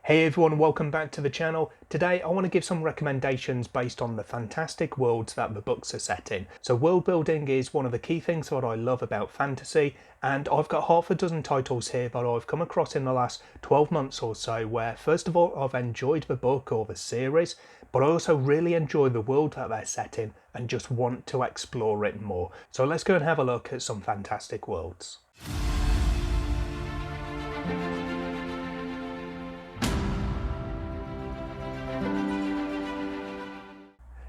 Hey everyone, welcome back to the channel. Today I want to give some recommendations based on the fantastic worlds that the books are set in. So world building is one of the key things that I love about fantasy, and I've got half a dozen titles here that I've come across in the last 12 months or so where first of all I've enjoyed the book or the series, but I also really enjoy the world that they're set in and just want to explore it more. So let's go and have a look at some fantastic worlds.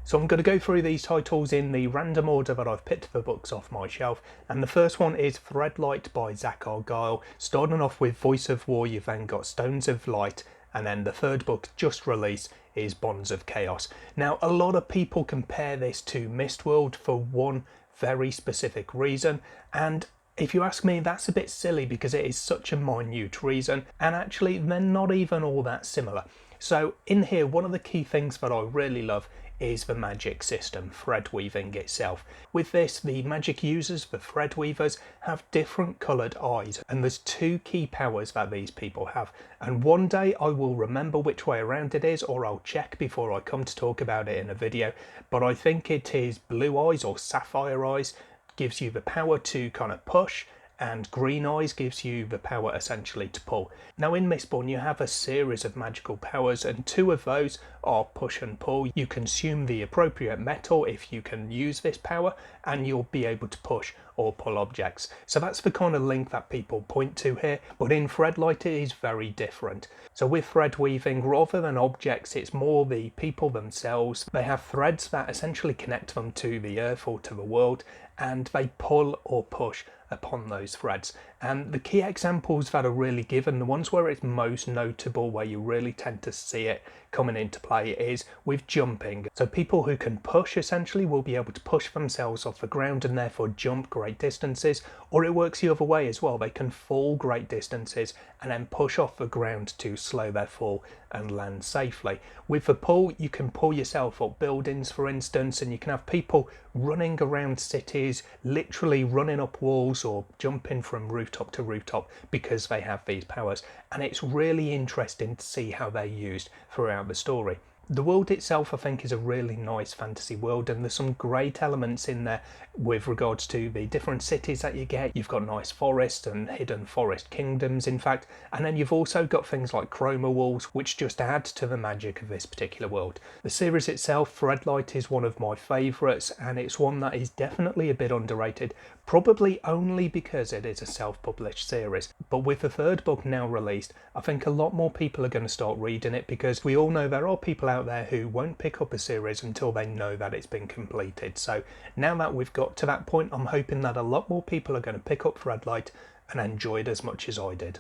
So I'm going to go through these titles in the random order that I've picked the books off my shelf, and the first one is Threadlight by Zach Argyle. Starting off with Voice of War, you've then got Stones of Light, and then the third book just released is Bonds of Chaos. Now a lot of people compare this to Mistworld for one very specific reason, and if you ask me, that's a bit silly because it is such a minute reason, and actually they're not even all that similar. So in here, one of the key things that I really love is the magic system, thread weaving itself. With this, the magic users, the thread weavers, have different coloured eyes, and there's two key powers that these people have. And one day I will remember which way around it is, or I'll check before I come to talk about it in a video, but I think it is blue eyes or sapphire eyes gives you the power to kind of push, and green eyes gives you the power essentially to pull. Now in Mistborn you have a series of magical powers, and two of those are push and pull. You consume the appropriate metal if you can use this power, and you'll be able to push or pull objects. So that's the kind of link that people point to here, but in Threadlight it is very different. So with thread weaving, rather than objects, it's more the people themselves. They have threads that essentially connect them to the earth or to the world, and they pull or push upon those threads. And the key examples that are really given, the ones where it's most notable, where you really tend to see it coming into play, is with jumping. So people who can push essentially will be able to push themselves off the ground and therefore jump great distances, or it works the other way as well. They can fall great distances and then push off the ground to slow their fall and land safely. With the pull, you can pull yourself up buildings, for instance, and you can have people running around cities, literally running up walls or jumping from rooftop to rooftop because they have these powers. And it's really interesting to see how they're used throughout the story. The world itself, I think, is a really nice fantasy world, and there's some great elements in there with regards to the different cities that you get. You've got nice forests and hidden forest kingdoms, in fact, and then you've also got things like chroma walls, which just add to the magic of this particular world. The series itself, Threadlight, is one of my favourites, and it's one that is definitely a bit underrated, probably only because it is a self-published series. But with the third book now released, I think a lot more people are going to start reading it, because we all know there are people out there who won't pick up a series until they know that it's been completed. So now that we've got to that point, I'm hoping that a lot more people are going to pick up Threadlight and enjoy it as much as I did.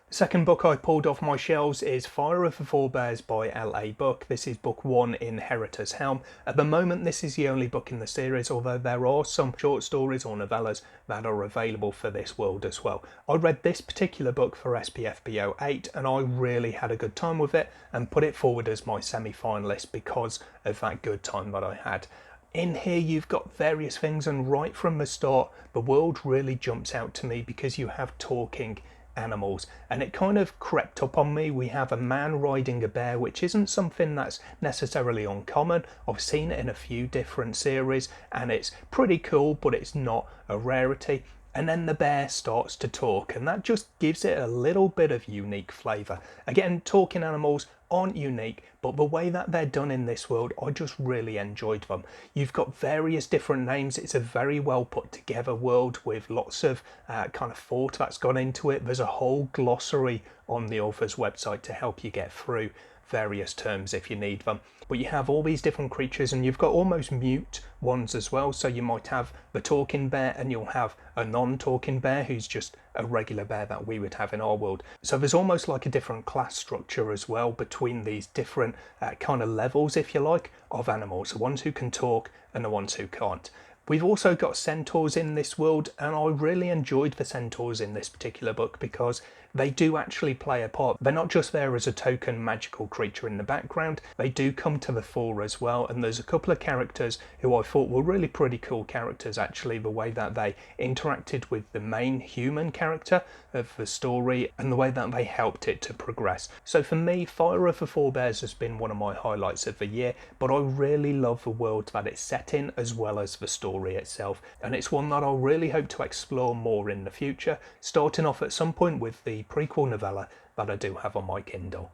The second book I pulled off my shelves is Fire of the Forebears by L.A. Book. This is book one in Heritor's Helm. At the moment this is the only book in the series, although there are some short stories or novellas that are available for this world as well. I read this particular book for SPFBO 8 and I really had a good time with it and put it forward as my semi-finalist because of that good time that I had. In here you've got various things, and right from the start the world really jumps out to me because you have talking animals, and it kind of crept up on me. We have a man riding a bear, which isn't something that's necessarily uncommon. I've seen it in a few different series and it's pretty cool, but it's not a rarity. And then the bear starts to talk, and that just gives it a little bit of unique flavour. Again, talking animals aren't unique, but the way that they're done in this world, I just really enjoyed them. You've got various different names. It's a very well put together world with lots of kind of thought that's gone into it. There's a whole glossary on the author's website to help you get through various terms if you need them. But you have all these different creatures, and you've got almost mute ones as well. So you might have the talking bear and you'll have a non-talking bear who's just a regular bear that we would have in our world. So there's almost like a different class structure as well between these different kind of levels, if you like, of animals, the ones who can talk and the ones who can't. We've also got centaurs in this world, and I really enjoyed the centaurs in this particular book because they do actually play a part. They're not just there as a token magical creature in the background, they do come to the fore as well, and there's a couple of characters who I thought were really pretty cool characters actually, the way that they interacted with the main human character of the story and the way that they helped it to progress. So for me, Fire of the Forebears has been one of my highlights of the year, but I really love the world that it's set in as well as the story itself, and it's one that I'll really hope to explore more in the future, starting off at some point with the prequel novella that I do have on my Kindle.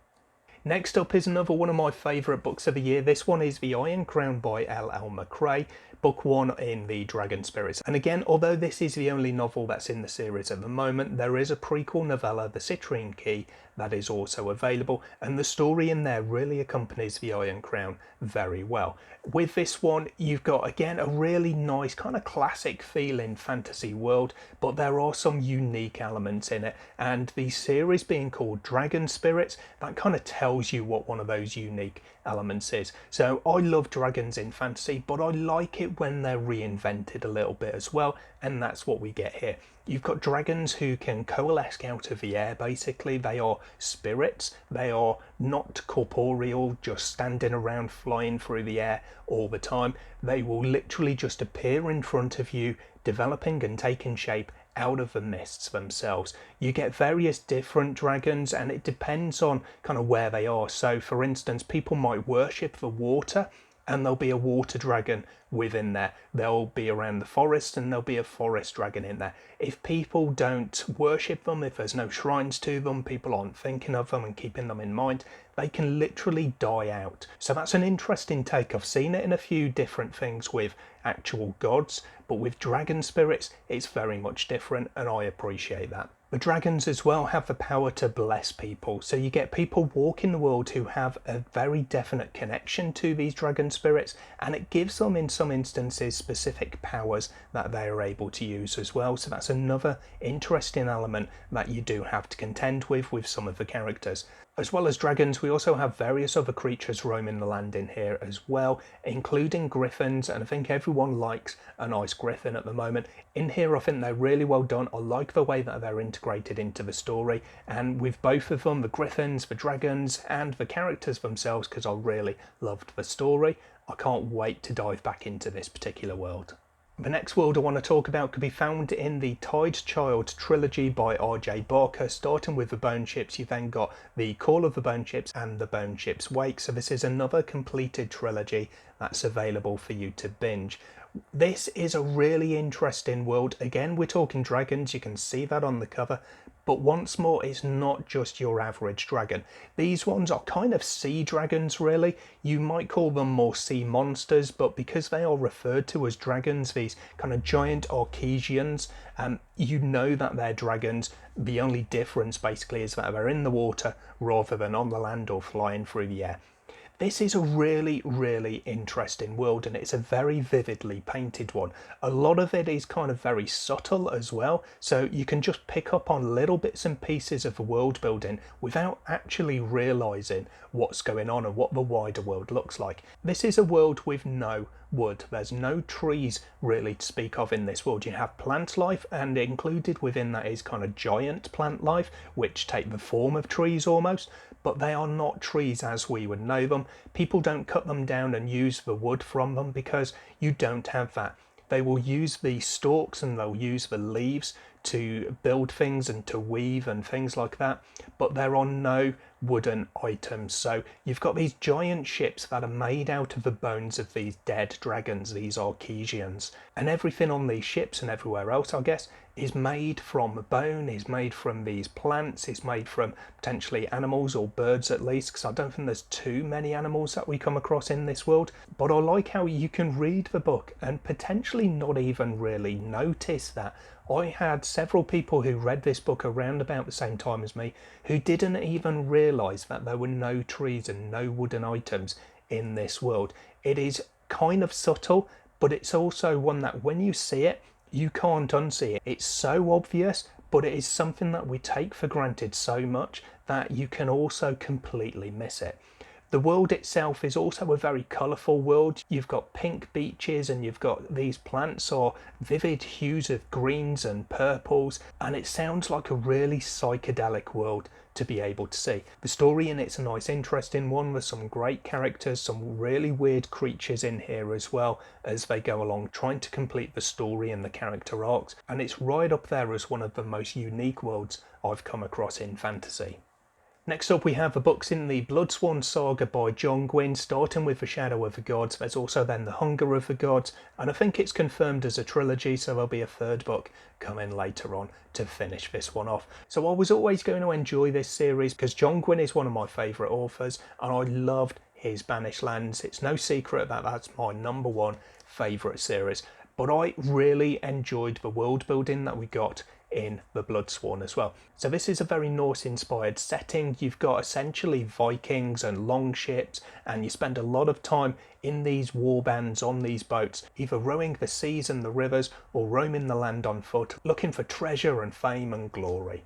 Next up is another one of my favourite books of the year. This one is The Iron Crown by L.L. McRae, book 1 in the Dragon Spirits. And again, although this is the only novel that's in the series at the moment, there is a prequel novella, The Citrine Key, that is also available, and the story in there really accompanies The Iron Crown very well. With this one, you've got, again, a really nice kind of classic feeling fantasy world, but there are some unique elements in it, and the series being called Dragon Spirits, that kind of tells you what one of those unique elements is. So I love dragons in fantasy, but I like it when they're reinvented a little bit as well, and that's what we get here. You've got dragons who can coalesce out of the air, basically. They are spirits. They are not corporeal, just standing around flying through the air all the time. They will literally just appear in front of you, developing and taking shape out of the mists themselves. You get various different dragons, and it depends on kind of where they are. So for instance, people might worship the water, and there'll be a water dragon within there. They'll be around the forest, and there'll be a forest dragon in there. If people don't worship them, if there's no shrines to them, people aren't thinking of them and keeping them in mind, they can literally die out. So that's an interesting take. I've seen it in a few different things with actual gods, but with dragon spirits, it's very much different, and I appreciate that. The dragons as well have the power to bless people, so you get people walking the world who have a very definite connection to these dragon spirits, and it gives them in some instances specific powers that they are able to use as well. So that's another interesting element that you do have to contend with some of the characters. As well as dragons, we also have various other creatures roaming the land in here as well, including griffins, and I think everyone likes a nice griffin at the moment. In here, I think they're really well done. I like the way that they're integrated into the story, and with both of them, the griffins, the dragons, and the characters themselves, because I really loved the story, I can't wait to dive back into this particular world. The next world I want to talk about could be found in the Tide Child trilogy by R.J. Barker. Starting with the Bone Ships, you then got the Call of the Bone Ships and the Bone Ships Wake. So this is another completed trilogy that's available for you to binge. This is a really interesting world. Again, we're talking dragons, you can see that on the cover, but once more, it's not just your average dragon. These ones are kind of sea dragons, really. You might call them more sea monsters, but because they are referred to as dragons, these kind of giant Archesians, you know that they're dragons. The only difference basically is that they're in the water rather than on the land or flying through the air. This is a really, really interesting world, and it's a very vividly painted one. A lot of it is kind of very subtle as well, so you can just pick up on little bits and pieces of the world building without actually realising what's going on and what the wider world looks like. This is a world with no wood. There's no trees really to speak of in this world. You have plant life, and included within that is kind of giant plant life, which take the form of trees almost, but they are not trees as we would know them. People don't cut them down and use the wood from them because you don't have that. They will use the stalks and they'll use the leaves to build things and to weave and things like that, but there are no wooden items. So you've got these giant ships that are made out of the bones of these dead dragons, these Archesians, and everything on these ships and everywhere else, I guess, is made from bone, is made from these plants, is made from potentially animals or birds at least, because I don't think there's too many animals that we come across in this world. But I like how you can read the book and potentially not even really notice that. I had several people who read this book around about the same time as me who didn't even realise that there were no trees and no wooden items in this world. It is kind of subtle, but it's also one that when you see it, you can't unsee it. It's so obvious, but it is something that we take for granted so much that you can also completely miss it. The world itself is also a very colourful world. You've got pink beaches and you've got these plants or vivid hues of greens and purples, and it sounds like a really psychedelic world to be able to see. The story in it's a nice interesting one with some great characters, some really weird creatures in here as well as they go along trying to complete the story and the character arcs, and it's right up there as one of the most unique worlds I've come across in fantasy. Next up we have the books in the Bloodsworn saga by John Gwynne, starting with The Shadow of the Gods. There's also then The Hunger of the Gods, and I think it's confirmed as a trilogy, so there'll be a third book coming later on to finish this one off. So I was always going to enjoy this series because John Gwynne is one of my favourite authors and I loved his Banished Lands. It's no secret that that's my number one favourite series, but I really enjoyed the world building that we got in the Bloodsworn as well. So this is a very Norse inspired setting. You've got essentially Vikings and longships, and you spend a lot of time in these warbands on these boats, either rowing the seas and the rivers or roaming the land on foot, looking for treasure and fame and glory.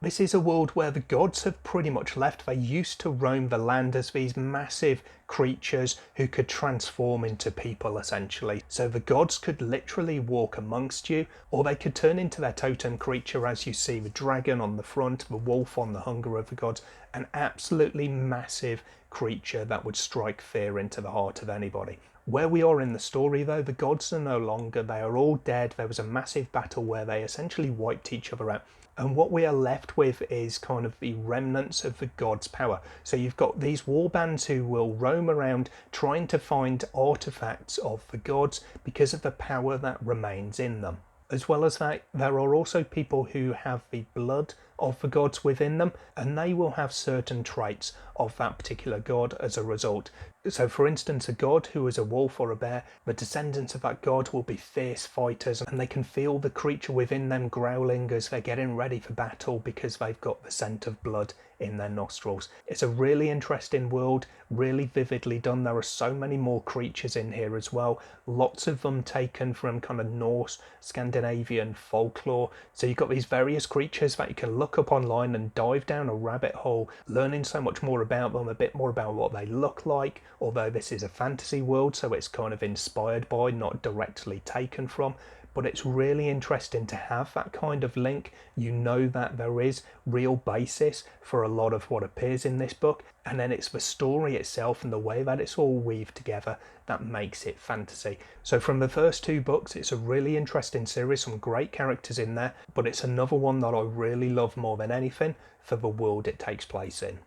This is a world where the gods have pretty much left. They used to roam the land as these massive creatures who could transform into people essentially. So the gods could literally walk amongst you, or they could turn into their totem creature, as you see the dragon on the front, the wolf on the Hunger of the Gods, an absolutely massive creature that would strike fear into the heart of anybody. Where we are in the story though, the gods are no longer, they are all dead. There was a massive battle where they essentially wiped each other out. And what we are left with is kind of the remnants of the gods' power. So you've got these warbands who will roam around trying to find artifacts of the gods because of the power that remains in them. As well as that, there are also people who have the blood of the gods within them, and they will have certain traits of that particular god as a result. So for instance, a god who is a wolf or a bear, the descendants of that god will be fierce fighters, and they can feel the creature within them growling as they're getting ready for battle because they've got the scent of blood in their nostrils. It's a really interesting world, really vividly done. There are so many more creatures in here as well, lots of them taken from kind of Norse, Scandinavian folklore. So you've got these various creatures that you can look up online and dive down a rabbit hole, learning so much more about them, a bit more about what they look like, although this is a fantasy world, so it's kind of inspired by, not directly taken from. But it's really interesting to have that kind of link. You know that there is real basis for a lot of what appears in this book, and then it's the story itself and the way that it's all weaved together that makes it fantasy. So from the first two books, it's a really interesting series, some great characters in there, but it's another one that I really love more than anything for the world it takes place in.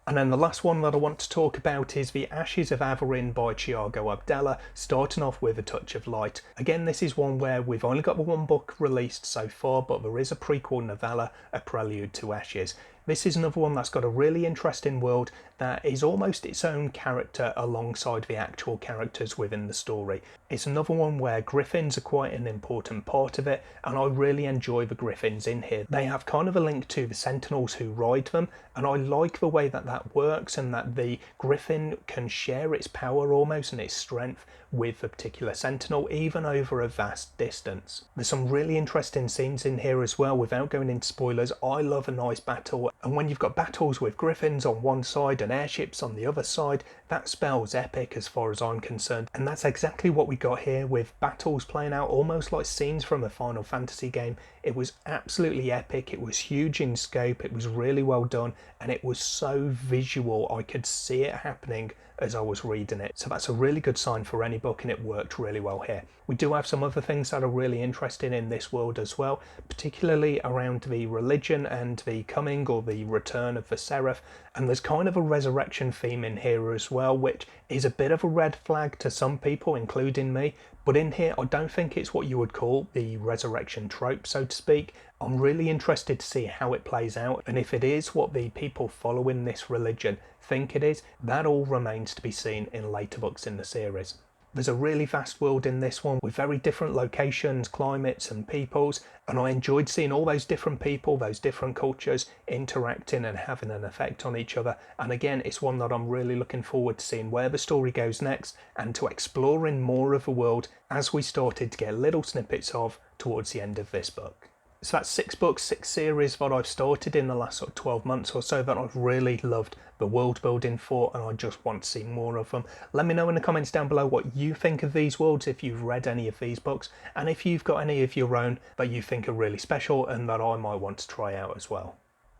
And then the last one that I want to talk about is The Ashes of Averin by Thiago Abdella, starting off with A Touch of Light. Again, this is one where we've only got the one book released so far, but there is a prequel novella, A Prelude to Ashes. This is another one that's got a really interesting world that is almost its own character alongside the actual characters within the story. It's another one where griffins are quite an important part of it, and I really enjoy the griffins in here. They have kind of a link to the sentinels who ride them, and I like the way that that works, and that the griffin can share its power almost and its strength with a particular sentinel, even over a vast distance. There's some really interesting scenes in here as well. Without going into spoilers, I love a nice battle, and when you've got battles with griffins on one side and airships on the other side, that spells epic as far as I'm concerned. And that's exactly what we got here, with battles playing out almost like scenes from a Final Fantasy game. It was absolutely epic, it was huge in scope, it was really well done, and it was so visual. I could see it happening as I was reading it. So that's a really good sign for any book, and it worked really well here. We do have some other things that are really interesting in this world as well, particularly around the religion and the coming or the return of the Seraph, and there's kind of a resurrection theme in here as well, which is a bit of a red flag to some people, including me. But in here, I don't think it's what you would call the resurrection trope, so to speak. I'm really interested to see how it plays out, and if it is what the people following this religion think it is, that all remains to be seen in later books in the series. There's a really vast world in this one with very different locations, climates and peoples, and I enjoyed seeing all those different people, those different cultures interacting and having an effect on each other. And again, it's one that I'm really looking forward to seeing where the story goes next, and to exploring more of the world as we started to get little snippets of towards the end of this book. So that's 6 books, 6 series that I've started in the last sort of 12 months or so that I've really loved the world building for, and I just want to see more of them. Let me know in the comments down below what you think of these worlds, if you've read any of these books, and if you've got any of your own that you think are really special and that I might want to try out as well.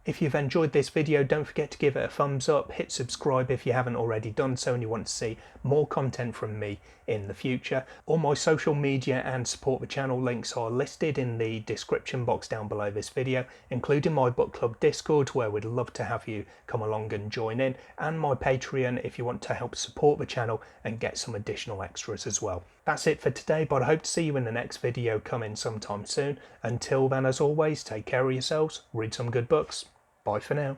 If you've enjoyed this video, don't forget to give it a thumbs up, hit subscribe if you haven't already done so and you want to see more content from me in the future. All my social media and support the channel links are listed in the description box down below this video, including my book club Discord, where we'd love to have you come along and join in, and my Patreon if you want to help support the channel and get some additional extras as well. That's it for today, but I hope to see you in the next video coming sometime soon. Until then, as always, take care of yourselves, read some good books. Bye for now.